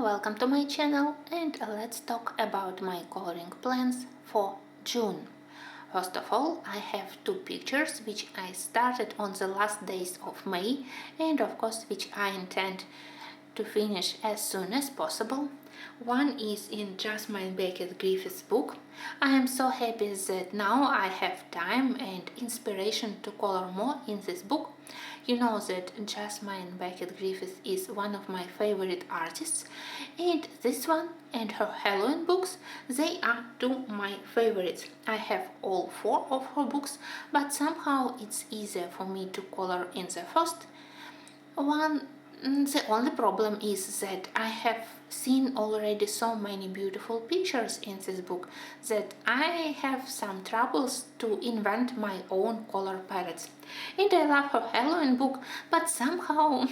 welcome to my channel, and let's talk about my coloring plans for June. First of all, I have two pictures which I started on the last days of May and of course which I intend to finish as soon as possible. One is in Jasmine Beckett-Griffith's book. I am so happy that now I have time and inspiration to color more in this book. You know that Jasmine Beckett-Griffith is one of my favorite artists, and this one and her Halloween books, they are two my favorites. I have all four of her books, but somehow it's easier for me to color in the first one. The only problem is that I have seen already so many beautiful pictures in this book that I have some troubles to invent my own color palettes. And I love her Halloween book, but somehow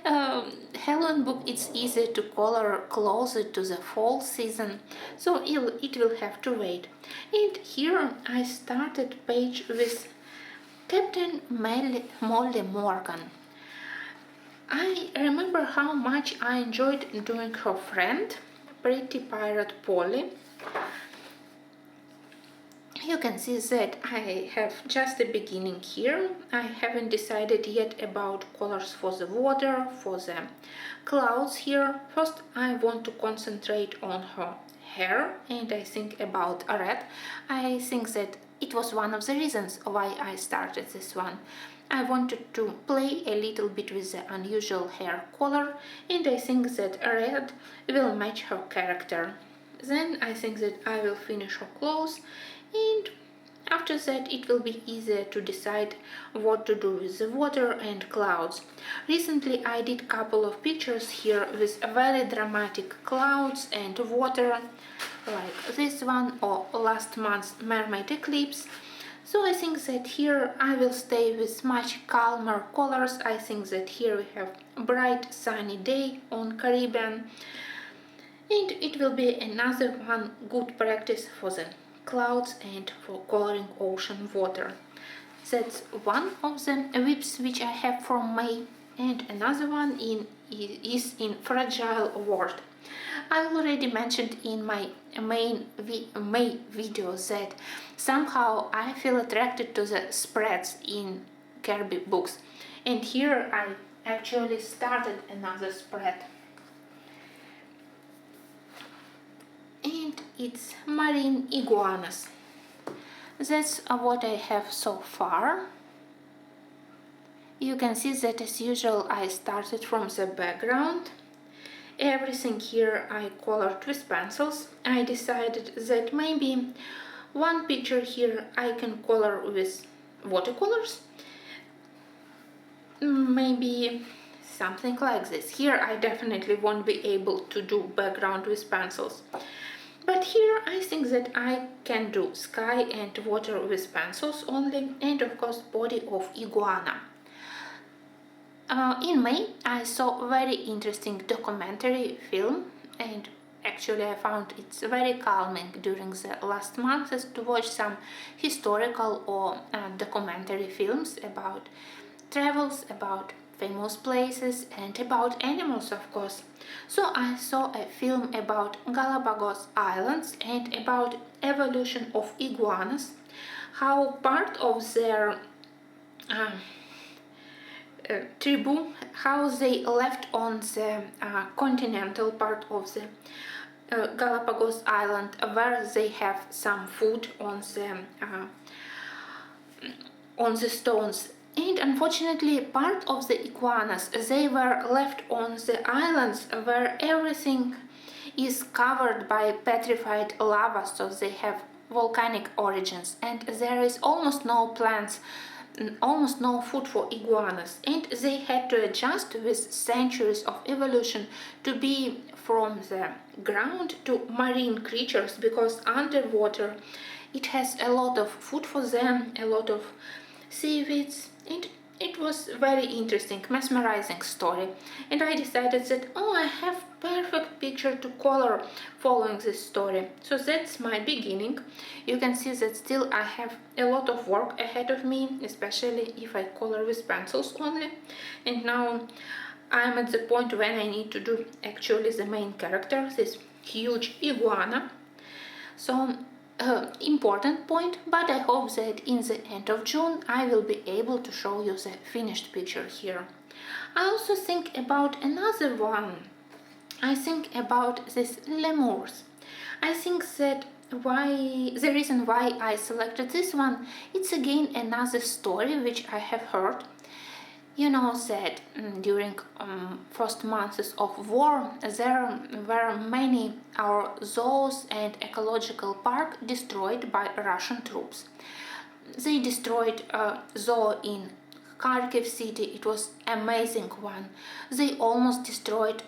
Halloween book it's easy to color closer to the fall season, so it will have to wait. And here I started page with Captain Molly Morgan. I remember how much I enjoyed doing her friend, Pretty Pirate Polly. You can see that I have just the beginning here. I haven't decided yet about colors for the water, for the clouds here. First I want to concentrate on her hair, and I think about red. I think that it was one of the reasons why I started this one. I wanted to play a little bit with the unusual hair color, and I think that red will match her character. Then I think that I will finish her clothes, and after that it will be easier to decide what to do with the water and clouds. Recently I did a couple of pictures here with very dramatic clouds and water, like this one or last month's mermaid eclipse. So I think that here I will stay with much calmer colors. I think that here we have a bright sunny day on Caribbean, and it will be another one good practice for the clouds and for coloring ocean water. That's one of the whips which I have from May, and another one is in Fragile World. I already mentioned in my May video that somehow I feel attracted to the spreads in Kirby books, and here I actually started another spread, and it's marine iguanas. That's what I have so far. You can see that as usual I started from the background. Everything here I colored with pencils. I decided that maybe one picture here I can color with watercolors. Maybe something like this. Here I definitely won't be able to do background with pencils. But here I think that I can do sky and water with pencils only, and of course body of iguana. In May I saw a very interesting documentary film, and actually I found it's very calming during the last months to watch some historical or documentary films about travels, about famous places and about animals, of course. So I saw a film about Galapagos Islands and about evolution of iguanas, how part of their tribu, how they left on the continental part of the Galapagos Island, where they have some food on the stones. And unfortunately part of the iguanas, they were left on the islands where everything is covered by petrified lava, so they have volcanic origins, and there is almost no plants, almost no food for iguanas, and they had to adjust with centuries of evolution to be from the ground to marine creatures, because underwater it has a lot of food for them, a lot of seaweeds, and it was very interesting, mesmerizing story. And I decided that, oh, I have perfect picture to color following this story. So that's my beginning. You can see that still I have a lot of work ahead of me, especially if I color with pencils only. And now I'm at the point when I need to do actually the main character, this huge iguana. So important point, but I hope that in the end of June I will be able to show you the finished picture here. I also think about another one. I think about this lemurs. I think that the reason why I selected this one, it's again another story which I have heard. You know that during first months of war there were many our zoos and ecological park destroyed by Russian troops. They destroyed a zoo in Kharkiv city. It was amazing one. They almost destroyed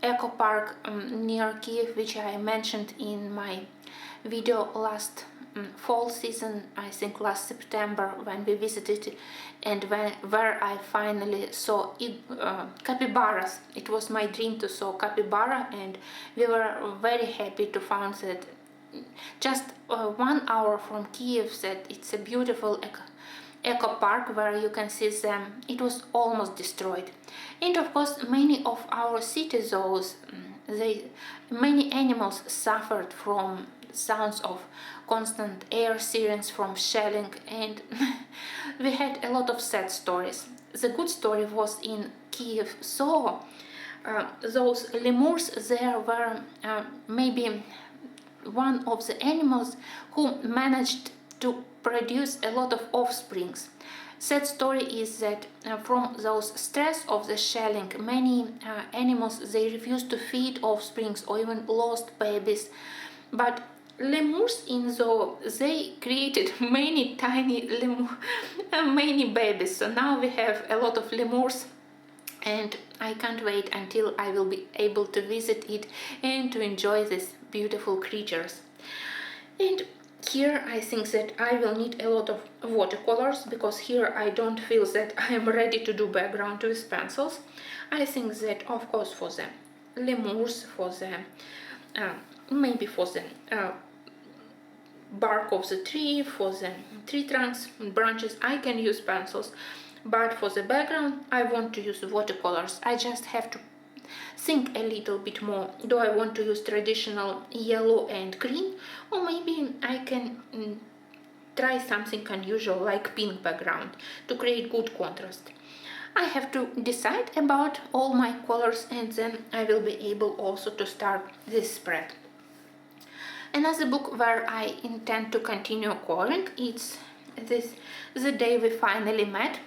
eco park near Kiev, which I mentioned in my video last fall season, I think last September, when we visited and where I finally saw capybaras. It was my dream to saw capybara, and we were very happy to find that just 1 hour from Kiev that it's a beautiful eco park where you can see them. It was almost destroyed. And of course many of our city zoos, many animals suffered from sounds of constant air sirens, from shelling, and we had a lot of sad stories. The good story was in Kiev. So those lemurs there were maybe one of the animals who managed to produce a lot of offsprings. Sad story is that from those stress of the shelling, many animals, they refused to feed offsprings or even lost babies. But lemurs in zoo, they created many tiny many babies. So now we have a lot of lemurs, and I can't wait until I will be able to visit it and to enjoy these beautiful creatures. And here I think that I will need a lot of watercolors, because here I don't feel that I am ready to do background with pencils. I think that of course for the lemurs, for the maybe for the bark of the tree, for the tree trunks and branches, I can use pencils. But for the background I want to use watercolors. I just have to think a little bit more. Do I want to use traditional yellow and green, or maybe I can try something unusual like pink background to create good contrast? I have to decide about all my colors, and then I will be able also to start this spread. Another book where I intend to continue coloring, it's this The Day We Finally Met.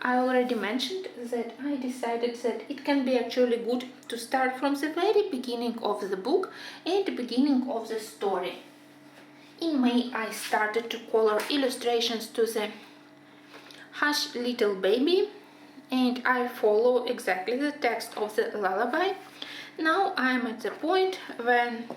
I already mentioned that I decided that it can be actually good to start from the very beginning of the book and the beginning of the story. In May I started to color illustrations to the Hush Little Baby, and I follow exactly the text of the lullaby. Now I'm at the point when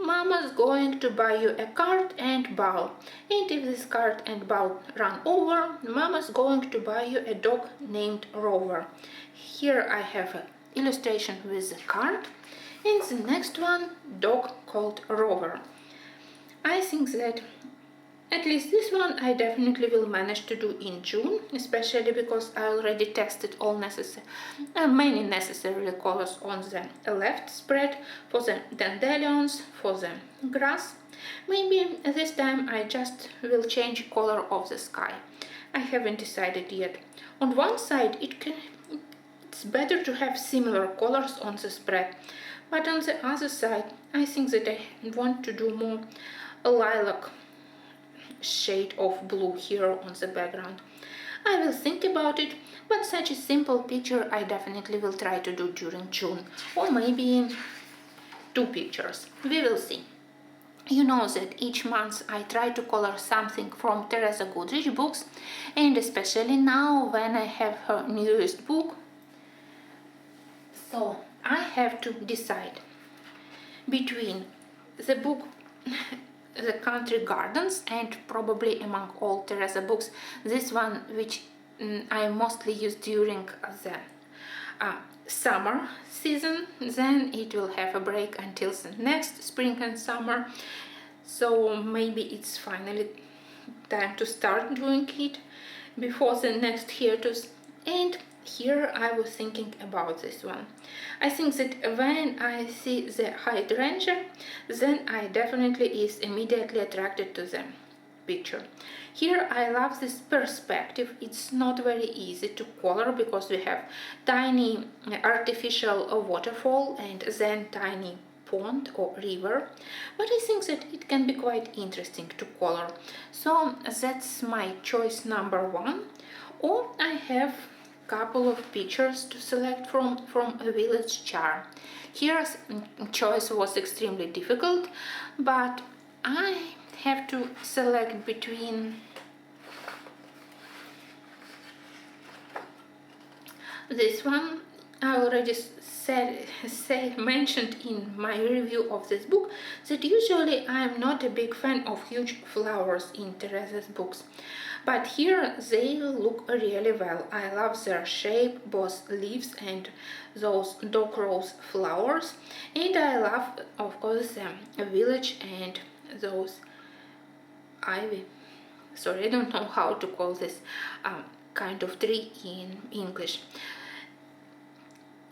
Mama's going to buy you a cart and ball, and if this cart and ball run over, Mama's going to buy you a dog named Rover. Here I have an illustration with the cart, and the next one, dog called Rover. I think that at least this one I definitely will manage to do in June, especially because I already tested all many necessary colors on the left spread for the dandelions, for the grass. Maybe this time I just will change color of the sky. I haven't decided yet. On one side it's better to have similar colors on the spread, but on the other side I think that I want to do more a lilac shade of blue here on the background. I will think about it, but such a simple picture I definitely will try to do during June, or maybe 2 pictures. We will see. You know that each month I try to color something from Teresa Goodrich books, and especially now when I have her newest book. So I have to decide between the book The Country Gardens, and probably among all Teresa books, this one which I mostly use during the summer season. Then it will have a break until the next spring and summer. So maybe it's finally time to start doing it before the next hiatus. And here I was thinking about this one. I think that when I see the hydrangea, then I definitely is immediately attracted to the picture. Here I love this perspective. It's not very easy to color because we have tiny artificial waterfall and then tiny pond or river, but I think that it can be quite interesting to color. So that's my choice number one. Or I have couple of pictures to select from a village charm. Here's choice was extremely difficult, but I have to select between this one. I already mentioned in my review of this book that usually I am not a big fan of huge flowers in Teresa's books, but here they look really well. I love their shape, both leaves and those dark rose flowers, and I love, of course, the village and those ivy. Sorry, I don't know how to call this kind of tree in English.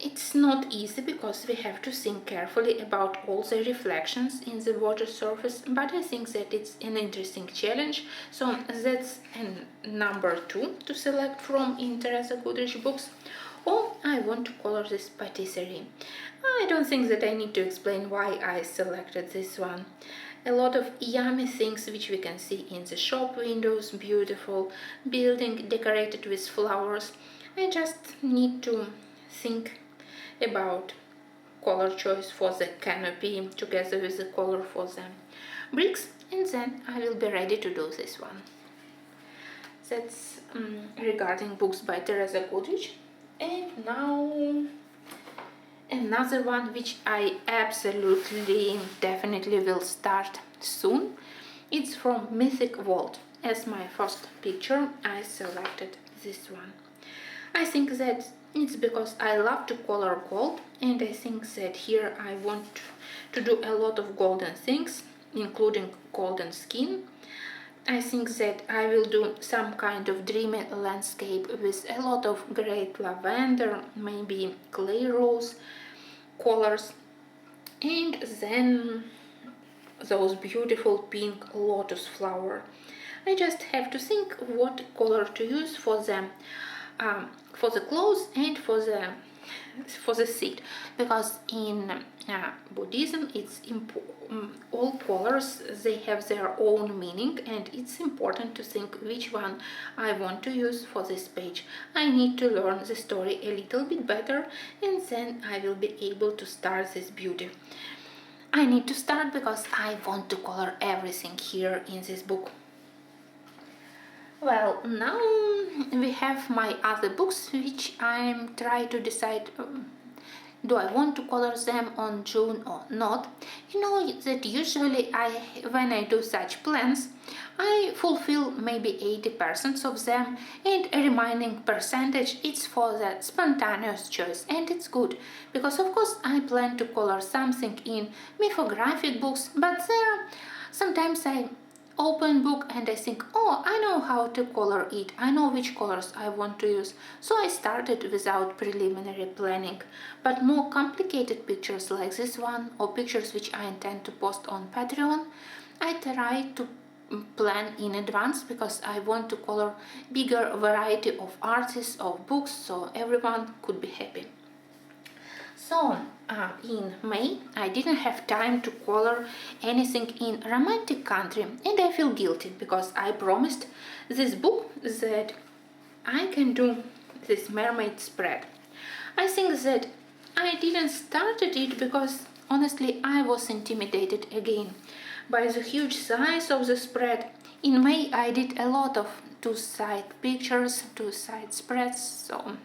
It's not easy because we have to think carefully about all the reflections in the water surface, but I think that it's an interesting challenge. So that's number two to select from in Teresa Goodrich books. Or I want to color this patisserie. I don't think that I need to explain why I selected this one. A lot of yummy things which we can see in the shop windows, beautiful building decorated with flowers. I just need to think about color choice for the canopy together with the color for the bricks, and then I will be ready to do this one. That's regarding books by Teresa Goodrich. And now another one which I absolutely definitely will start soon. It's from Mythic Vault. As my first picture I selected this one. I think that it's because I love to color gold, and I think that here I want to do a lot of golden things, including golden skin. I think that I will do some kind of dreamy landscape with a lot of great lavender, maybe clay rose colors, and then those beautiful pink lotus flower. I just have to think what color to use for the clothes and for the seat, because in Buddhism it's all colors, they have their own meaning, and it's important to think which one I want to use for this page. I need to learn the story a little bit better, and then I will be able to start this beauty. I need to start because I want to color everything here in this book. Well, now we have my other books which I'm trying to decide do I want to color them on June or not. You know that usually when I do such plans, I fulfill maybe 80% of them, and a remaining percentage it's for the spontaneous choice, and it's good because of course I plan to color something in mythographic books, but there sometimes I open book and I think, oh, I know how to color it, I know which colors I want to use, so I started without preliminary planning. But more complicated pictures like this one, or pictures which I intend to post on Patreon, I try to plan in advance because I want to color bigger variety of artists of books so everyone could be happy. So in May I didn't have time to color anything in romantic country, and I feel guilty because I promised this book that I can do this mermaid spread. I think that I didn't started it because honestly I was intimidated again by the huge size of the spread. In May I did a lot of two-side pictures, two-side spreads, so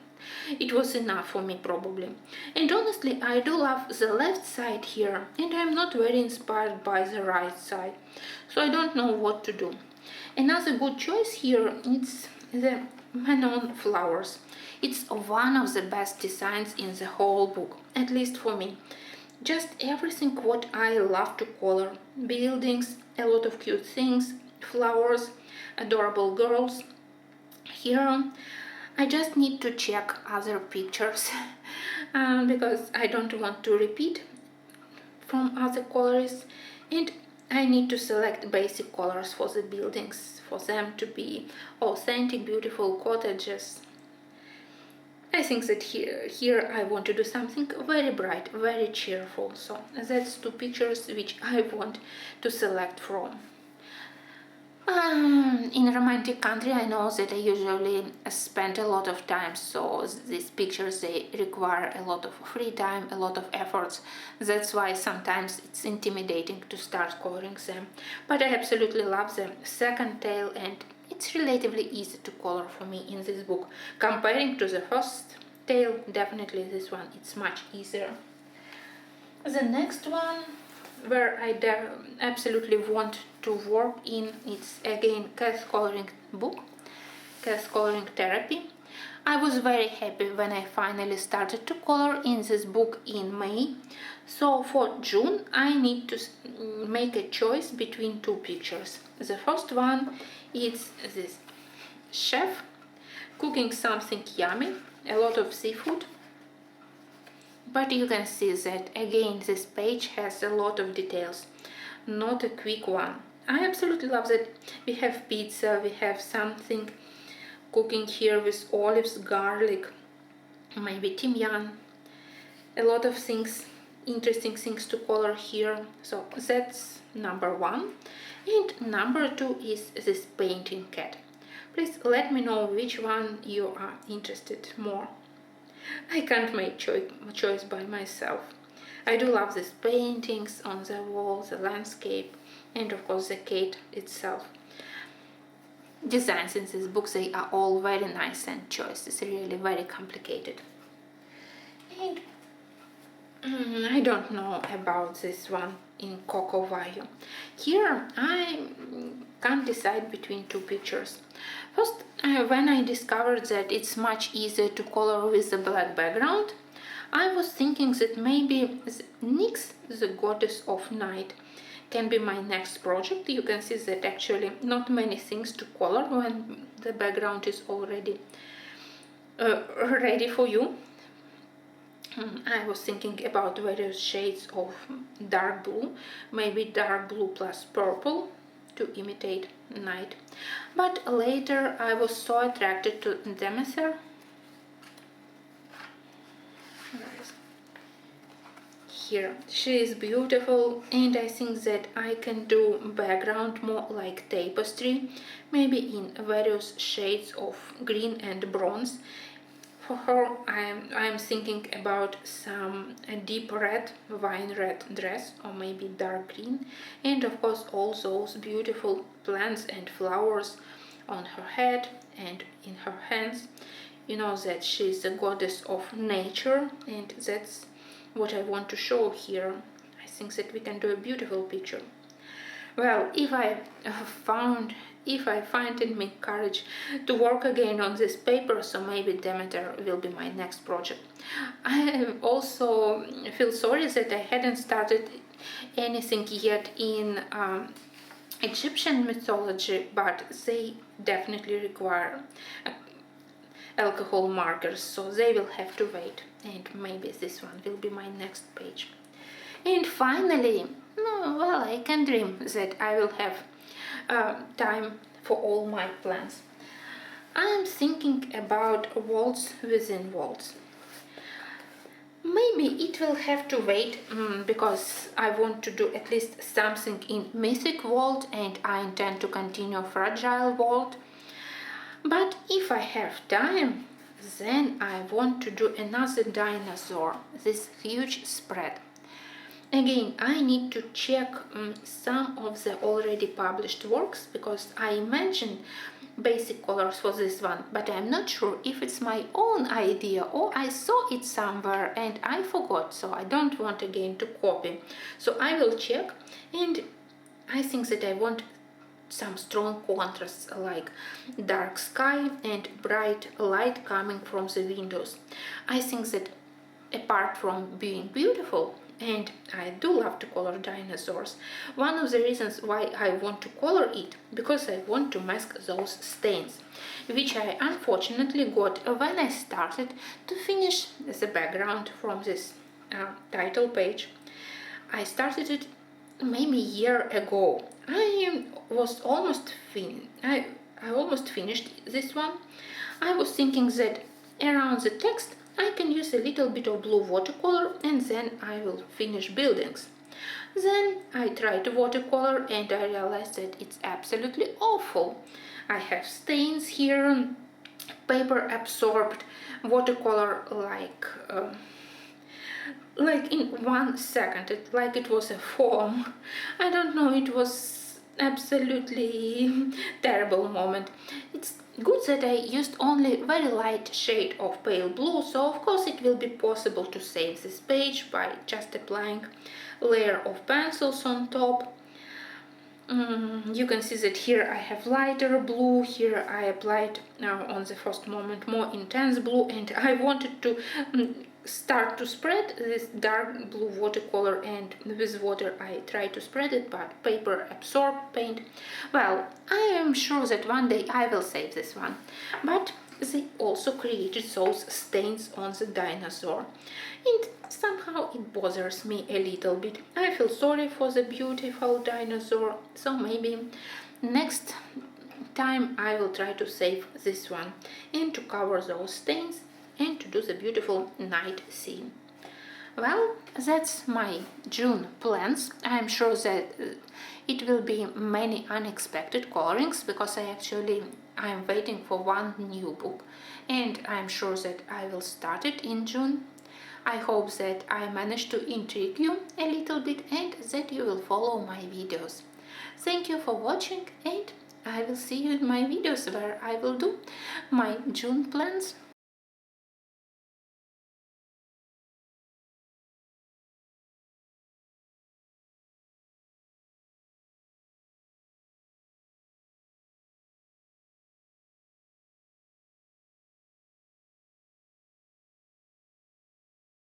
it was enough for me probably. And honestly I do love the left side here, and I'm not very inspired by the right side, so I don't know what to do. Another good choice here is the Manon flowers. It's one of the best designs in the whole book, at least for me. Just everything what I love to color. Buildings, a lot of cute things, flowers, adorable girls. Here I just need to check other pictures because I don't want to repeat from other colors, and I need to select basic colors for the buildings, for them to be authentic, beautiful cottages. I think that here I want to do something very bright, very cheerful, so that's two pictures which I want to select from. In a romantic country, I know that I usually spend a lot of time, so these pictures, they require a lot of free time, a lot of efforts. That's why sometimes it's intimidating to start coloring them. But I absolutely love the second tale, and it's relatively easy to color for me in this book. Comparing to the first tale, definitely this one, it's much easier. The next one, where I absolutely want to work in, it's again cat coloring book, cat coloring therapy. I was very happy when I finally started to color in this book in May. So for June I need to make a choice between two pictures. The first one is this chef cooking something yummy, a lot of seafood. But you can see that again this page has a lot of details, not a quick one. I absolutely love that we have pizza, we have something cooking here with olives, garlic, maybe thymian, a lot of things, interesting things to color here. So that's number one. And number two is this painting cat. Please let me know which one you are interested more. I can't make choice by myself. I do love these paintings on the wall, the landscape, and of course the cat itself. Designs in this book, they are all very nice, and choice is really very complicated. And I don't know about this one in Coco Vaio. Here I can't decide between two pictures. First, when I discovered that it's much easier to color with a black background, I was thinking that maybe Nyx, the goddess of night, can be my next project. You can see that actually not many things to color when the background is already ready for you. I was thinking about various shades of dark blue, maybe dark blue plus purple to imitate night. But later I was so attracted to Demeter. Here, she is beautiful, and I think that I can do background more like tapestry, maybe in various shades of green and bronze. For her, I'm thinking about some deep red, wine red dress, or maybe dark green, and of course all those beautiful plants and flowers on her head and in her hands. You know that she's the goddess of nature, and that's what I want to show here. I think that we can do a beautiful picture. Well, if I find in me courage to work again on this paper, so maybe Demeter will be my next project. I also feel sorry that I hadn't started anything yet in Egyptian mythology, but they definitely require alcohol markers, so they will have to wait, and maybe this one will be my next page. And finally, well, I can dream that I will have time for all my plans. I am thinking about walls within walls. Maybe it will have to wait because I want to do at least something in mythic world, and I intend to continue fragile world. But if I have time, then I want to do another dinosaur, this huge spread. Again, I need to check some of the already published works, because I mentioned basic colors for this one, but I'm not sure if it's my own idea or I saw it somewhere and I forgot, so I don't want again to copy. So I will check, and I think that I want some strong contrasts like dark sky and bright light coming from the windows. I think that apart from being beautiful, and I do love to color dinosaurs. One of the reasons why I want to color it, because I want to mask those stains, which I unfortunately got when I started to finish the background from this title page. I started it maybe a year ago. I was almost I almost finished this one. I was thinking that around the text I can use a little bit of blue watercolor and then I will finish buildings. Then I tried watercolor and I realized that it's absolutely awful. I have stains here, paper absorbed watercolor like in 1 second, like it was a foam. I don't know, it was absolutely terrible moment. It's good that I used only very light shade of pale blue, so of course it will be possible to save this page by just applying layer of pencils on top. You can see that here I have lighter blue, here I applied on the first moment more intense blue, and I wanted to start to spread this dark blue watercolor, and with water I try to spread it, but paper absorbed paint. Well, I am sure that one day I will save this one, but they also created those stains on the dinosaur, and somehow it bothers me a little bit. I feel sorry for the beautiful dinosaur, so maybe next time I will try to save this one and to cover those stains and to do the beautiful night scene. Well, that's my June plans. I'm sure that it will be many unexpected colorings, because I'm waiting for one new book, and I'm sure that I will start it in June. I hope that I managed to intrigue you a little bit and that you will follow my videos. Thank you for watching, and I will see you in my videos where I will do my June plans.